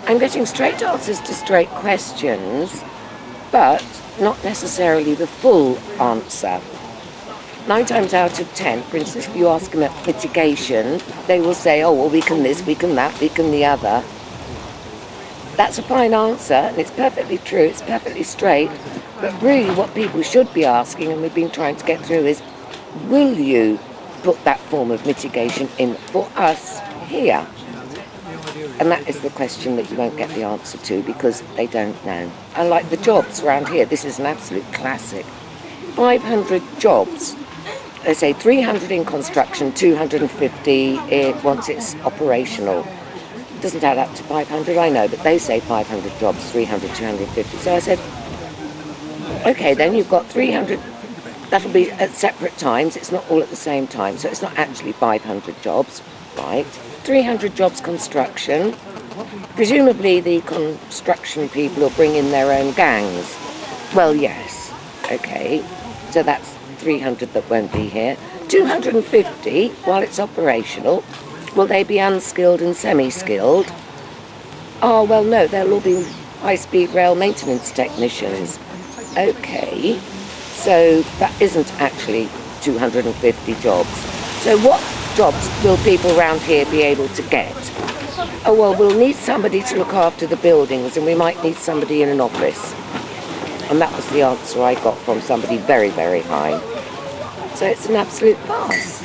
I'm getting straight answers to straight questions, but not necessarily the full answer. 9 times out of 10, for instance, if you ask them about mitigation, they will say, oh, well, we can this, we can that, we can the other. That's a fine answer, and it's perfectly true, it's perfectly straight, but really what people should be asking, and we've been trying to get through, is will you put that form of mitigation in for us here? And that is the question that you won't get the answer to because they don't know. And like the jobs around here, this is an absolute classic. 500 jobs. They say 300 in construction, 250 once it's operational. It doesn't add up to 500, I know, but they say 500 jobs, 300, 250. So I said, okay, then you've got 300, that'll be at separate times, it's not all at the same time, so it's not actually 500 jobs, right? 300 jobs construction. Presumably the construction people will bring in their own gangs. Well, yes, okay, so that's 300 that won't be here. 250, while it's operational, will they be unskilled and semi-skilled? Oh, well, no, they'll all be high-speed rail maintenance technicians. Okay, so that isn't actually 250 jobs. So what jobs will people around here be able to get? Oh, well, we'll need somebody to look after the buildings and we might need somebody in an office. And that was the answer I got from somebody very, very high. So it's an absolute farce.